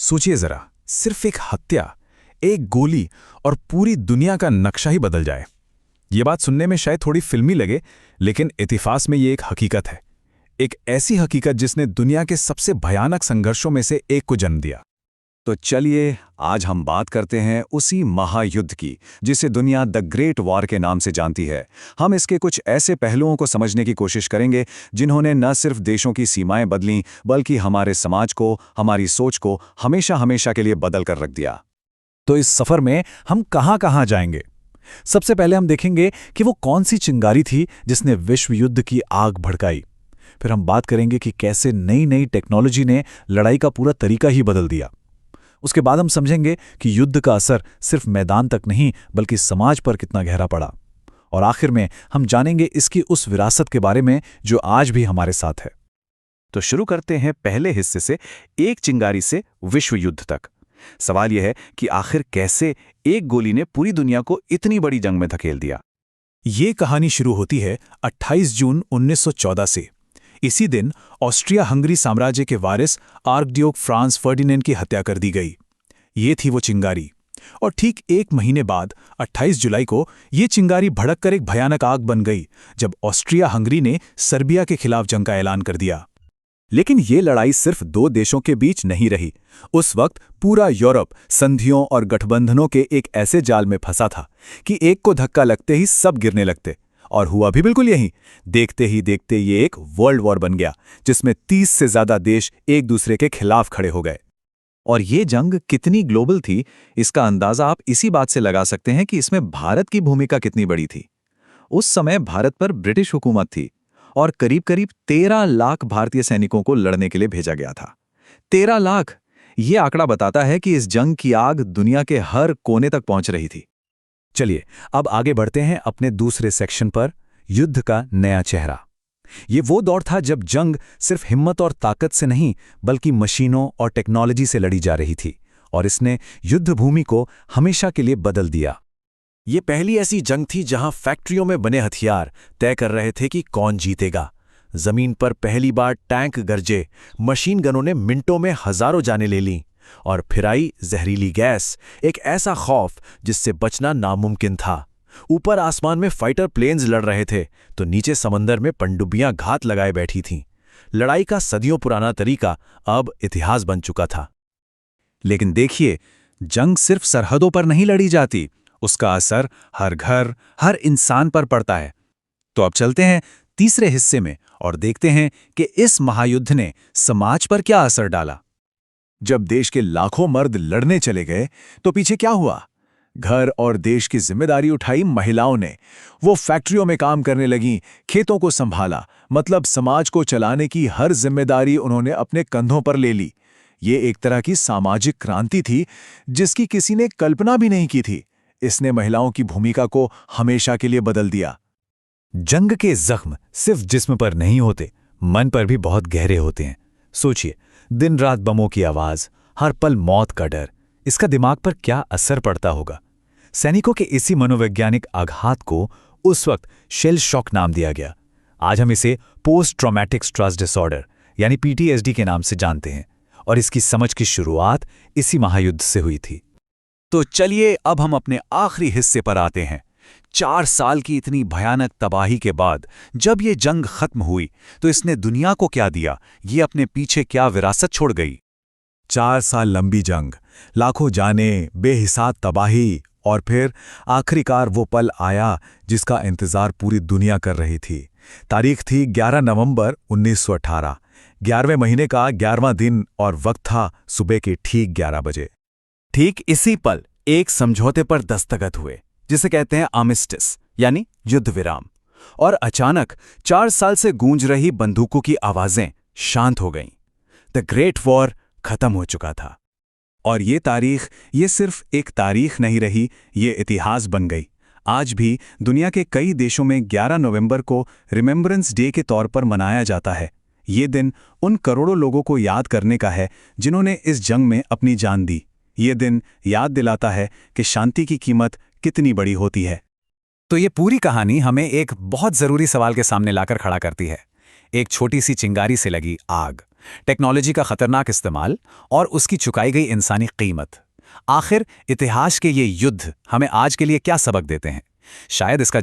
सोचिए जरा, सिर्फ एक हत्या, एक गोली और पूरी दुनिया का नक्शा ही बदल जाए। ये बात सुनने में शायद थोड़ी फिल्मी लगे, लेकिन इतिहास में ये एक हकीकत है। एक ऐसी हकीकत जिसने दुनिया के सबसे भयानक संघर्षों में से एक को जन्म दिया। तो चलिए आज हम बात करते हैं उसी महायुद्ध की जिसे दुनिया द ग्रेट वॉर के नाम से जानती है। हम इसके कुछ ऐसे पहलुओं को समझने की कोशिश करेंगे जिन्होंने न सिर्फ देशों की सीमाएं बदलीं बल्कि हमारे समाज को, हमारी सोच को हमेशा हमेशा के लिए बदल कर रख दिया। तो इस सफर में हम कहां जाएंगे? सबसे पहले हम देखेंगे कि वो कौन सी चिंगारी थी जिसने विश्व युद्ध की आग भड़काई। फिर हम बात करेंगे कि कैसे नई नई टेक्नोलॉजी ने लड़ाई का पूरा तरीका ही बदल दिया। उसके बाद हम समझेंगे कि युद्ध का असर सिर्फ मैदान तक नहीं बल्कि समाज पर कितना गहरा पड़ा। और आखिर में हम जानेंगे इसकी उस विरासत के बारे में जो आज भी हमारे साथ है। तो शुरू करते हैं पहले हिस्से से, एक चिंगारी से विश्व युद्ध तक। सवाल यह है कि आखिर कैसे एक गोली ने पूरी दुनिया को इतनी बड़ी जंग में धकेल दिया। ये कहानी शुरू होती है 28 जून 1914 से। इसी दिन ऑस्ट्रिया हंगरी साम्राज्य के वारिस आर्कड्यूक फ्रांस फर्डिनेंड की हत्या कर दी गई। ये थी वो चिंगारी। और ठीक एक महीने बाद 28 जुलाई को ये चिंगारी भड़ककर एक भयानक आग बन गई जब ऑस्ट्रिया हंगरी ने सर्बिया के खिलाफ जंग का ऐलान कर दिया। लेकिन ये लड़ाई सिर्फ दो देशों के बीच नहीं रही। उस वक्त पूरा यूरोप संधियों और गठबंधनों के एक ऐसे जाल में फंसा था कि एक को धक्का लगते ही सब गिरने लगते। और हुआ भी बिल्कुल यही। देखते ही देखते ये एक वर्ल्ड वॉर बन गया जिसमें 30 से ज्यादा देश एक दूसरे के खिलाफ खड़े हो गए। और ये जंग कितनी ग्लोबल थी, इसका अंदाजा आप इसी बात से लगा सकते हैं कि इसमें भारत की भूमिका कितनी बड़ी थी। उस समय भारत पर ब्रिटिश हुकूमत थी और करीब करीब 13 लाख भारतीय सैनिकों को लड़ने के लिए भेजा गया था। 13 लाख! ये आंकड़ा बताता है कि इस जंग की आग दुनिया के हर कोने तक पहुंच रही थी। चलिए अब आगे बढ़ते हैं अपने दूसरे सेक्शन पर, युद्ध का नया चेहरा। ये वो दौर था जब जंग सिर्फ हिम्मत और ताकत से नहीं बल्कि मशीनों और टेक्नोलॉजी से लड़ी जा रही थी, और इसने युद्ध भूमि को हमेशा के लिए बदल दिया। ये पहली ऐसी जंग थी जहां फैक्ट्रियों में बने हथियार तय कर रहे थे कि कौन जीतेगा। जमीन पर पहली बार टैंक गरजे, मशीन गनों ने मिनटों में हजारों जानें ले लीं, और फिर आई जहरीली गैस, एक ऐसा खौफ जिससे बचना नामुमकिन था। ऊपर आसमान में फाइटर प्लेन्स लड़ रहे थे तो नीचे समंदर में पनडुब्बियां घात लगाए बैठी थीं। लड़ाई का सदियों पुराना तरीका अब इतिहास बन चुका था। लेकिन देखिए, जंग सिर्फ सरहदों पर नहीं लड़ी जाती, उसका असर हर घर, हर इंसान पर पड़ता है। तो अब चलते हैं तीसरे हिस्से में और देखते हैं कि इस महायुद्ध ने समाज पर क्या असर डाला। जब देश के लाखों मर्द लड़ने चले गए तो पीछे क्या हुआ? घर और देश की जिम्मेदारी उठाई महिलाओं ने। वो फैक्ट्रियों में काम करने लगीं, खेतों को संभाला, मतलब समाज को चलाने की हर जिम्मेदारी उन्होंने अपने कंधों पर ले ली। ये एक तरह की सामाजिक क्रांति थी जिसकी किसी ने कल्पना भी नहीं की थी। इसने महिलाओं की भूमिका को हमेशा के लिए बदल दिया। जंग के जख्म सिर्फ जिस्म पर नहीं होते, मन पर भी बहुत गहरे होते हैं। सोचिए, दिन रात बमों की आवाज, हर पल मौत का डर, इसका दिमाग पर क्या असर पड़ता होगा। सैनिकों के इसी मनोवैज्ञानिक आघात को उस वक्त शेल शॉक नाम दिया गया। आज हम इसे पोस्ट ट्रॉमेटिक स्ट्रेस डिसऑर्डर यानी PTSD के नाम से जानते हैं, और इसकी समझ की शुरुआत इसी महायुद्ध से हुई थी। तो चलिए अब हम अपने आखिरी हिस्से पर आते हैं। 4 साल की इतनी भयानक तबाही के बाद जब ये जंग खत्म हुई तो इसने दुनिया को क्या दिया, ये अपने पीछे क्या विरासत छोड़ गई। 4 साल लंबी जंग, लाखों जानें, बेहिसाब तबाही, और फिर आखिरकार वो पल आया जिसका इंतजार पूरी दुनिया कर रही थी। तारीख थी 11 नवंबर 1918, 11वें महीने का 11वां दिन, और वक्त था सुबह के ठीक 11 बजे। ठीक इसी पल एक समझौते पर दस्तखत हुए जिसे कहते हैं आर्मिस्टिस यानी युद्ध विराम। और अचानक 4 साल से गूंज रही बंदूकों की आवाजें शांत हो गईं। द ग्रेट वॉर खत्म हो चुका था। और ये तारीख, ये सिर्फ एक तारीख नहीं रही, ये इतिहास बन गई। आज भी दुनिया के कई देशों में 11 नवंबर को रिमेम्बरेंस डे के तौर पर मनाया जाता है। ये दिन उन करोड़ों लोगों को याद करने का है जिन्होंने इस जंग में अपनी जान दी। ये दिन याद दिलाता है कि शांति की कीमत कितनी बड़ी होती है। तो ये पूरी कहानी हमें एक बहुत जरूरी सवाल के सामने लाकर खड़ा करती है। एक छोटी सी चिंगारी से लगी आग, टेक्नोलॉजी का खतरनाक इस्तेमाल और उसकी चुकाई गई इंसानी कीमत। आखिर इतिहास के ये युद्ध हमें आज के लिए क्या सबक देते हैं? शायद इसका